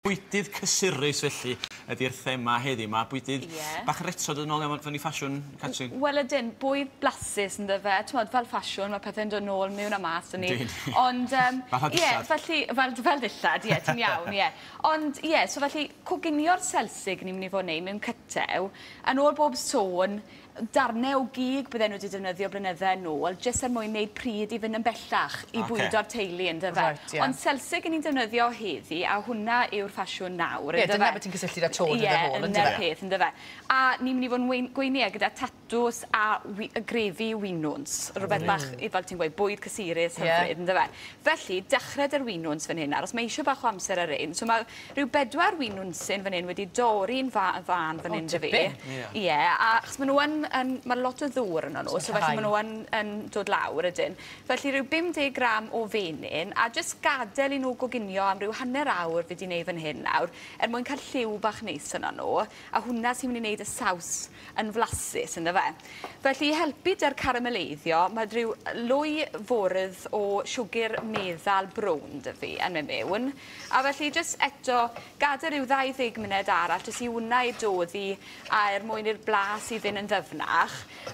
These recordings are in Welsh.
Bwydydd cysurus felly ydy'r thema heddi yma. Bwydydd bach yn retod yn ôl iawn fan i ffasiwn, Catrin? Wel ydyn, bwyd blasus yn dda Tmod, fel ffasiwn, mae pethau'n dod nôl mewn a mas yn ni. Ond, felly, fel dillad, ti'n iawn, Ond, so felly, coginio'r selsig ni'n mynd i fod wneud mewn cytew, yn ôl bob sôn, darnau o gig bydden nhw wedi defnyddio blynydde yn ôl, jyst er mwyn wneud pryd i fynd yn bellach i bwydo'r teulu yn dyfa. Ond selsig yn ni'n defnyddio heddi, a hwnna yw'r ffasiwn nawr. Dyna beth ti'n cysylltu â tôn yn dy hôl, yn dyna'r peth yn dyfa. A ni'n mynd i fod yn gweinio gyda tatws a grefi winwns. Rhywbeth bach, fel ti'n gweud, bwyd cysurus hyfryd yn dyfa. Felly, dechrau dy'r winwns fan hyn, os mae eisiau bach o amser ar ein. So mae rhyw 4 winwnsyn fan hyn wedi dorri'n fan fan hyn dy fi. A maen nhw mae lot o ddŵr yn nhw, so felly maen nhw yn dod lawr ydyn. Felly rhyw 50 gram o fenyn, a jyst gadael i nhw goginio am rhyw hanner awr fi wedi gwneud fan hyn nawr, mwyn cael lliw bach neis yna nhw, a hwnna sy'n mynd i wneud y saws yn flasus ynddo fe. Felly i helpu dy'r carameleiddio, mae rhyw lwy fwrdd o siwgr meddal brown dy fi yn mynd mewn, a felly jyst eto gadael rhyw 20 munud arall, jyst i hwnna i doddi a mwyn i'r blas i fynd yn ddyfnach.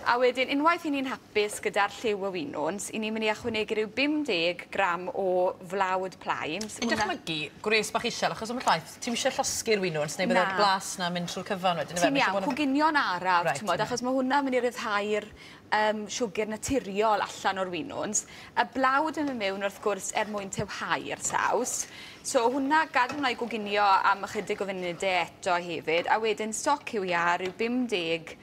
A wedyn, unwaith i ni'n hapus gyda'r lliw o winwns, i ni'n mynd i ychwanegu rhyw 50 gram o flawd plaen. Yn dychmygu, gwres bach isel, achos am y llaeth, ti'n eisiau llosgu'r winwns, neu byddai'r blas na mynd trwy'r cyfan wedyn? Ti'n iawn, coginio'n araf, achos mae hwnna'n mynd i ryddhau'r siwgr naturiol allan o'r winwns. Y blawd yn mynd mewn wrth gwrs mwyn tewhau'r saws. So hwnna gadw hwnna i goginio am ychydig o funudau eto hefyd, a wedyn stoc yw ia rhyw 500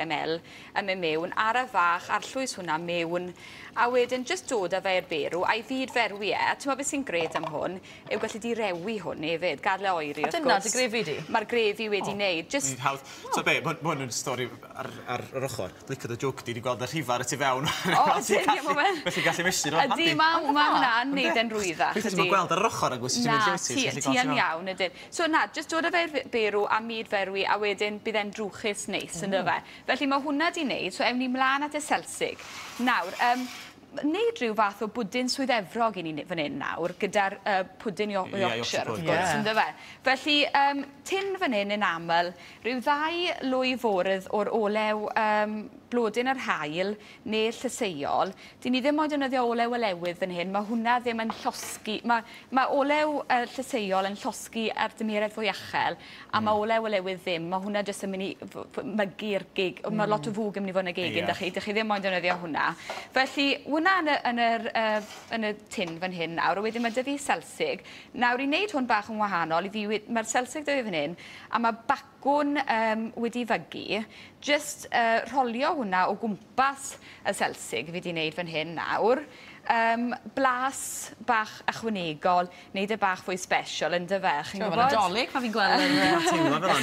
ml yn mynd mewn ar y fach, a'r llwys hwnna mewn, a wedyn jyst dod â fe i'r berw, a'i fyd ferwi Ti'n meddwl beth sy'n gred am hwn, yw gallu di rewi hwn hefyd, gadle oeri wrth gwrs. Dyna dy grefi di? Mae'r grefi wedi wneud. So be, mae hwn yn stori ar yr ochr. Licod y jwc di gweld y rhifar y tu fewn. Felly gallu mesur o'n handi. Ydy, mae hwnna'n neud yn rwyddach. Felly ti'n gweld ar ochr agos ti'n mynd llewti. Ti yn iawn ydyn. So na, jyst dod â fe berw a myd ferwi, a wedyn bydd e'n drwchus neis yn dyfa. Felly mae hwnna di wneud, so ewn ni mlaen at y selsig. Nawr, wneud rhyw fath o bwdyn swyddefrog i ni fan hyn nawr, gyda'r pwdyn Yorkshire, wrth gwrs, yn dyfa. Felly, tin fan hyn yn aml, rhyw 2 lwy fwrdd o'r olew blodyn yr hael neu'r llyseuol. Dyn ni ddim ond yn defnyddio olew olewydd fan hyn, mae hwnna ddim yn llosgu. Mae olew llyseuol yn llosgu ar dymeredd fwy achel, a mae olew olewydd ddim. Mae hwnna jyst yn mynd i mygu'r gig. Mae lot o fwg yn mynd i fod yn y gegin, dych chi ddim ond yn defnyddio hwnna. Felly, hwnna yn y tin fan hyn nawr, a wedyn mae dy fi selsig. Nawr, i wneud hwn bach yn wahanol, mae'r selsig dy fi fan hyn, a mae bacwn wedi fygu, jyst rolio hwnna o gwmpas y selsig fi wedi wneud fan hyn nawr. Blas bach ychwanegol, wneud y bach fwy special yn dyfa. Mae'n nadolig, pan fi'n gweld y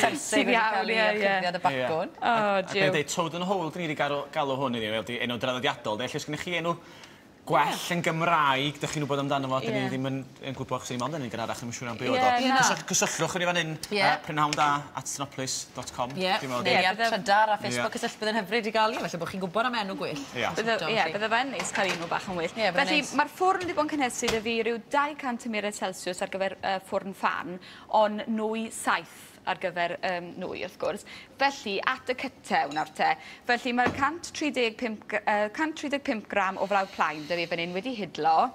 selsig wedi cael ei cyrfiad y bacwn. Ac yn dweud, Toad and Hole, dyn ni wedi galw hwn i ni, enw draddodiadol. Lle sgynnych chi enw gwell yn Gymraeg, dych chi'n gwybod amdano fo, dyn ni ddim yn gwybod chos ni'n ond yn un gynharach yn siŵr am be oedd o. Cysyllwch ni fan hyn, prynhawnda@synoplis.com. Trydar a Facebook cysyll bydd yn hyfryd i gael, felly bod chi'n gwybod am enw gwyll. Bydde fe'n neis cael enw bach yn wyll. Felly, mae'r ffwrn wedi bod yn cynhesu dy fi rhyw 200 ml Celsius ar gyfer ffwrn fan, ond nwy 7 ar gyfer nwy, wrth gwrs. Felly, at y cytew nawr te. Felly, mae'r 135 gram o flawd plaen dy fi fan hyn wedi hydlo.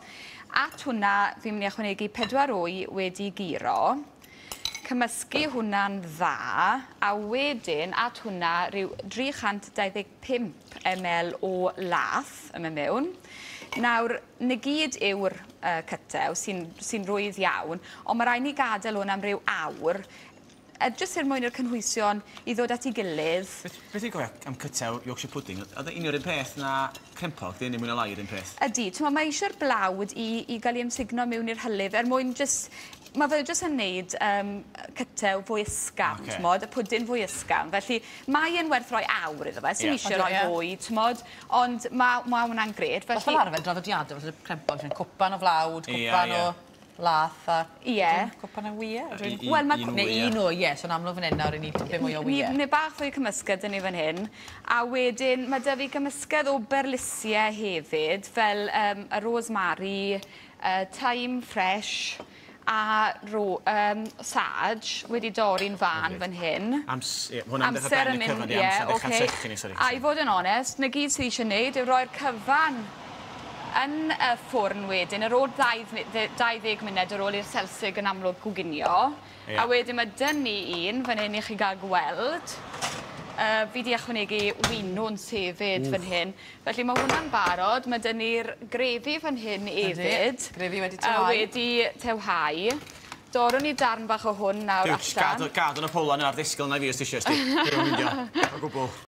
At hwnna, fi'n mynd i ychwanegu 4 wy wedi giro. Cymysgu hwnna'n dda, a wedyn at hwnna rhyw 325 ml o lath yn mynd mewn. Nawr, na gyd yw'r cytew sy'n rwydd iawn, ond mae rhaid ni gadael hwn am ryw awr, jyst mwyn i'r cynhwysion i ddod at ei gilydd. Beth i'n gofio am cytew Yorkshire pudding? Oedd un o'r un peth na crempog, dyn ni mwyn o lai yr un peth? Ydy, mae eisiau'r blawd i gael ei ymsugno mewn i'r hylif, mwyn jyst... Mae fe jyst yn neud cytew fwy ysgam, y pwdyn fwy ysgam. Felly, mae e'n werth rhoi awr iddo fe, sy'n eisiau rhoi fwy, ond mae hwnna'n gred. Fel arfer draddodiadol, felly crempog, cwpan o flawd, cwpan o lath a... Cwpan o wyau? Neu un o, so'n amlwg fan hyn nawr i ni tipyn mwy o wyau. Neu bach fwy cymysgedd yn ni fan hyn. A wedyn, mae dy fi cymysgedd o berlysiau hefyd, fel y rosemary, thyme fresh, a saj wedi dorri'n fan fan hyn. Hwna'n dechrau bren y cyfan i amser ddechrau trechu ni, sori. A i fod yn onest, na gyd sydd eisiau gwneud yw roi'r cyfan yn y ffwrn wedyn, ar ôl 20 munud ar ôl i'r selsig yn amlwg gwginio. A wedyn mae dyn ni un, fan hyn i chi gael gweld. Fi di ychwanegu winw'n sefyd fan hyn. Felly mae hwnna'n barod. Mae dyn ni'r grefi fan hyn hefyd. Grefi wedi tewhau. Wedi tewhau. Dorwn ni darn bach o hwn nawr allan. Gadw'n y polan ar ddisgwyl na fi os ti eisiau. Dwi'n mynd o gwbl.